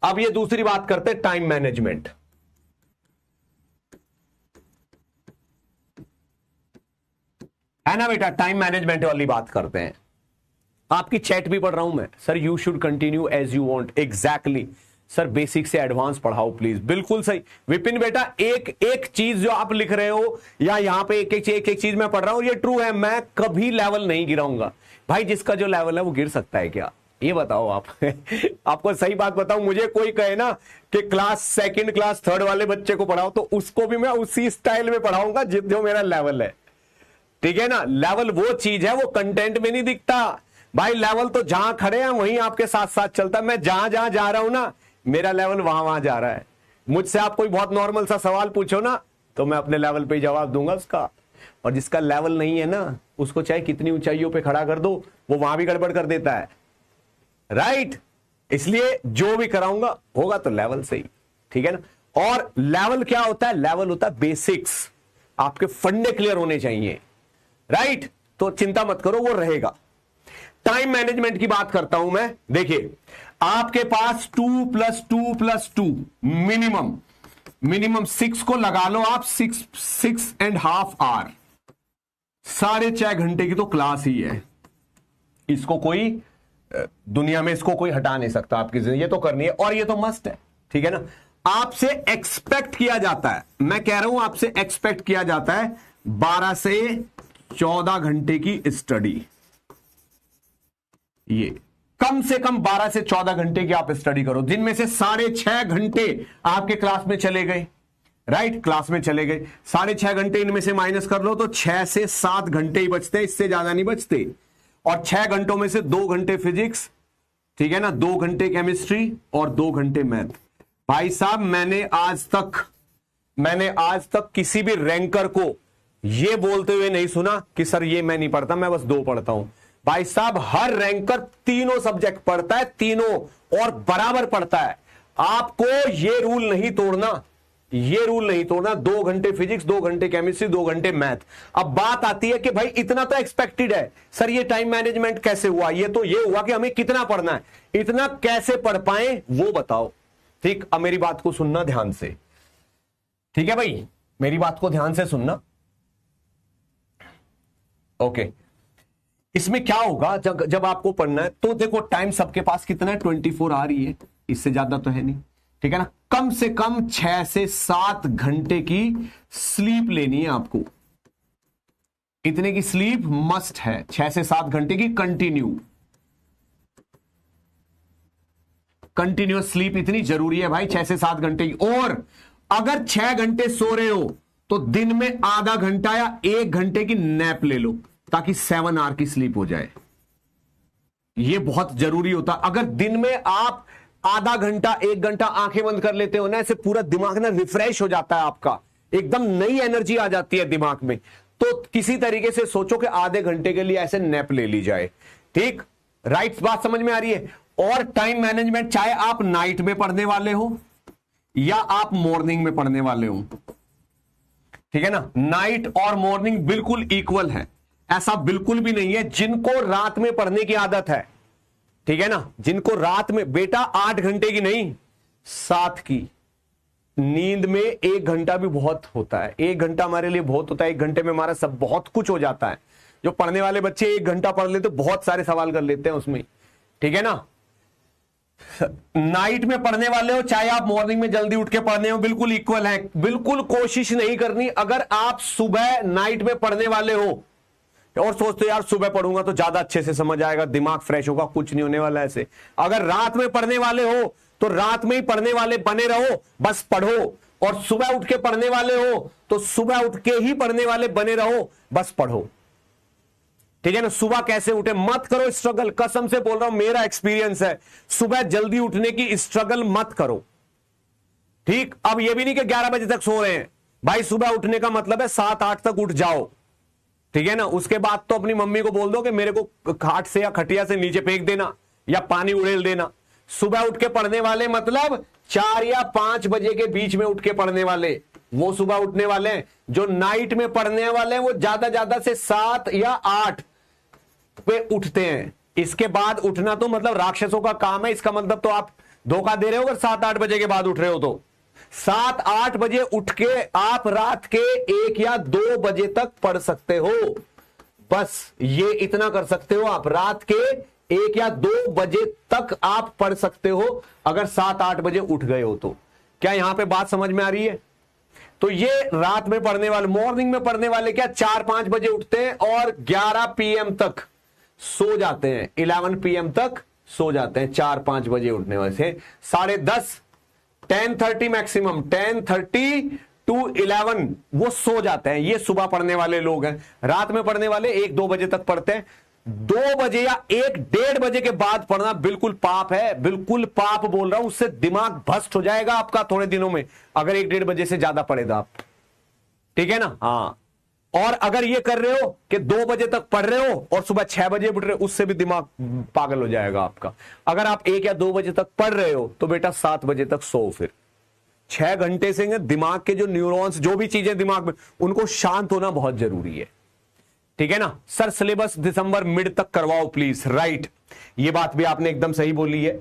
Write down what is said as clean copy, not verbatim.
अब ये दूसरी बात करते हैं, टाइम मैनेजमेंट। है ना बेटा, टाइम मैनेजमेंट वाली बात करते हैं। आपकी चैट भी पढ़ रहा हूं मैं, sir you should continue as you want. Exactly sir, basic से एडवांस पढ़ाओ प्लीज। बिल्कुल सही विपिन बेटा, एक एक चीज जो आप लिख रहे हो या यहां पे एक एक चीज मैं पढ़ रहा हूं, ये ट्रू है। मैं कभी लेवल नहीं गिराऊंगा भाई, जिसका जो लेवल है वो गिर सकता है क्या, ये बताओ आप। आपको सही बात बताऊं, मुझे कोई कहे ना कि क्लास सेकंड क्लास थर्ड वाले बच्चे को पढ़ाओ, तो उसको भी मैं उसी स्टाइल में पढ़ाऊंगा जो मेरा लेवल है। ठीक है ना, लेवल वो चीज है, वो कंटेंट में नहीं दिखता भाई। लेवल तो जहां खड़े हैं वहीं आपके साथ साथ चलता है। मैं जहां जहां जा रहा हूं ना, मेरा लेवल वहां वहां जा रहा है। मुझसे आप कोई बहुत नॉर्मल सा सवाल पूछो ना, तो मैं अपने लेवल पे जवाब दूंगा उसका। और जिसका लेवल नहीं है ना, उसको चाहे कितनी ऊंचाइयों पे खड़ा कर दो, वो वहां भी गड़बड़ कर देता है। राइट, इसलिए जो भी कराऊंगा होगा तो लेवल से ही। ठीक है ना। और लेवल क्या होता है? लेवल होता है बेसिक्स, आपके फंडे क्लियर होने चाहिए। राइट, तो चिंता मत करो, वो रहेगा। टाइम मैनेजमेंट की बात करता हूं मैं। देखिए, आपके पास 2+2+2 मिनिमम 6 को लगा लो आप, 6.5 आवर, 6.5 घंटे की तो क्लास ही है। इसको कोई दुनिया में इसको कोई हटा नहीं सकता आपकी जिंदगी, ये तो करनी है और ये तो मस्ट है। ठीक है ना। आपसे एक्सपेक्ट किया जाता है, मैं कह रहा हूं आपसे एक्सपेक्ट किया जाता है 12 से 14 घंटे की स्टडी। ये कम से कम 12 से 14 घंटे की आप स्टडी करो, जिनमें से 6.5 घंटे आपके क्लास में चले गए। राइट, क्लास में चले गए 6.5 घंटे, इनमें से माइनस कर लो तो 6 से 7 घंटे ही बचते हैं, इससे ज्यादा नहीं बचते। और 6 घंटों में से 2 घंटे फिजिक्स, ठीक है ना, 2 घंटे केमिस्ट्री और 2 घंटे मैथ। भाई साहब, मैंने आज तक किसी भी रैंकर को यह बोलते हुए नहीं सुना कि सर ये मैं नहीं पढ़ता, मैं बस 2 पढ़ता हूं। भाई साहब, हर रैंकर तीनों सब्जेक्ट पढ़ता है, तीनों और बराबर पढ़ता है। आपको ये रूल नहीं तोड़ना, 2 घंटे फिजिक्स, 2 घंटे केमिस्ट्री, 2 घंटे मैथ। अब बात आती है कि भाई इतना तो एक्सपेक्टेड है, सर ये टाइम मैनेजमेंट कैसे हुआ? ये हुआ कि हमें कितना पढ़ना है, इतना कैसे पढ़ पाए वो बताओ। ठीक, अब मेरी बात को सुनना ध्यान से। ठीक है भाई, मेरी बात को ध्यान से सुनना। ओके, इसमें क्या होगा जब आपको पढ़ना है, तो देखो टाइम सबके पास कितना है, 24 आवर ही है, इससे ज्यादा तो है नहीं। ठीक है ना। कम से कम 6 से 7 घंटे की स्लीप लेनी है आपको। इतने की स्लीप मस्ट है, 6 से 7 घंटे की कंटिन्यूअस स्लीप इतनी जरूरी है भाई, 6 से 7 घंटे की। और अगर 6 घंटे सो रहे हो तो दिन में आधा घंटा या 1 घंटे की नैप ले लो, ताकि 7 आवर की स्लीप हो जाए। यह बहुत जरूरी होता। अगर दिन में आप आधा घंटा 1 घंटा आंखें बंद कर लेते हो ना, ऐसे पूरा दिमाग ना रिफ्रेश हो जाता है आपका, एकदम नई एनर्जी आ जाती है दिमाग में। तो किसी तरीके से सोचो कि आधे घंटे के लिए ऐसे नैप ले ली जाए। ठीक, राइट, बात समझ में आ रही है। और टाइम मैनेजमेंट, चाहे आप नाइट में पढ़ने वाले हो या आप मॉर्निंग में पढ़ने वाले हो, ठीक है ना, नाइट और मॉर्निंग बिल्कुल इक्वल है। ऐसा बिल्कुल भी नहीं है जिनको रात में पढ़ने की आदत है, ठीक है ना, जिनको रात में, बेटा 8 घंटे की नहीं 7 की नींद में 1 घंटा भी बहुत होता है। 1 घंटा हमारे लिए बहुत होता है। 1 घंटे में हमारा सब बहुत कुछ हो जाता है। जो पढ़ने वाले बच्चे 1 घंटा पढ़ लेते, बहुत सारे सवाल कर लेते हैं उसमें। ठीक है ना। नाइट में पढ़ने वाले हो चाहे आप मॉर्निंग में जल्दी उठ के पढ़ने हो, बिल्कुल इक्वल है। बिल्कुल कोशिश नहीं करनी, अगर आप सुबह नाइट में पढ़ने वाले हो और सोचते हो यार सुबह पढ़ूंगा तो ज्यादा अच्छे से समझ आएगा, दिमाग फ्रेश होगा, कुछ नहीं होने वाला ऐसे। अगर रात में पढ़ने वाले हो तो रात में ही पढ़ने वाले बने रहो, बस पढ़ो। और सुबह उठ के पढ़ने वाले हो तो सुबह उठ के ही पढ़ने वाले बने रहो, बस पढ़ो। ठीक है ना। सुबह कैसे उठे मत करो स्ट्रगल, कसम से बोल रहा हूं, मेरा एक्सपीरियंस है, सुबह जल्दी उठने की स्ट्रगल मत करो। ठीक, अब यह भी नहीं कि 11 बजे तक सो रहे हैं भाई, सुबह उठने का मतलब है 7-8 तक उठ जाओ। ठीक है ना। उसके बाद तो अपनी मम्मी को बोल दो कि मेरे को खाट से या खटिया से नीचे फेंक देना या पानी उड़ेल देना। सुबह उठ के पढ़ने वाले मतलब 4 या 5 बजे के बीच में उठ के पढ़ने वाले, वो सुबह उठने वाले हैं। जो नाइट में पढ़ने वाले हैं वो ज्यादा से 7 या 8 पे उठते हैं। इसके बाद उठना तो मतलब राक्षसों का काम है। इसका मतलब तो आप धोखा दे रहे हो अगर 7-8 बजे के बाद उठ रहे हो तो। 7-8 बजे उठ के आप रात के 1 या 2 बजे तक पढ़ सकते हो, बस ये इतना कर सकते हो आप। रात के 1 या 2 बजे तक आप पढ़ सकते हो अगर 7-8 बजे उठ गए हो तो। क्या यहां पे बात समझ में आ रही है? तो ये रात में पढ़ने वाले, मॉर्निंग में पढ़ने वाले क्या 4-5 बजे उठते हैं और 11 PM तक सो जाते हैं, 11 PM तक सो जाते हैं। 4-5 बजे उठने वाले से 10:30, 10:30 मैक्सिमम, 10:30 to 11 वो सो जाते हैं। ये सुबह पढ़ने वाले लोग हैं। रात में पढ़ने वाले 1-2 बजे तक पढ़ते हैं। 2 बजे या 1-1:30 बजे के बाद पढ़ना बिल्कुल पाप है, बिल्कुल पाप बोल रहा हूं। उससे दिमाग भ्रष्ट हो जाएगा आपका थोड़े दिनों में, अगर 1-1:30 बजे से ज्यादा पढ़ेगा आप, ठीक है ना? हाँ, और अगर ये कर रहे हो कि 2 बजे तक पढ़ रहे हो और सुबह 6 बजे उठ रहे हो, उससे भी दिमाग पागल हो जाएगा आपका। अगर आप 1 या 2 बजे तक पढ़ रहे हो तो बेटा 7 बजे तक सो। फिर 6 घंटे से दिमाग के जो न्यूरॉन्स, जो भी चीजें दिमाग में, उनको शांत होना बहुत जरूरी है, ठीक है ना? सर सिलेबस दिसंबर मिड तक करवाओ प्लीज। राइट, ये बात भी आपने एकदम सही बोली है।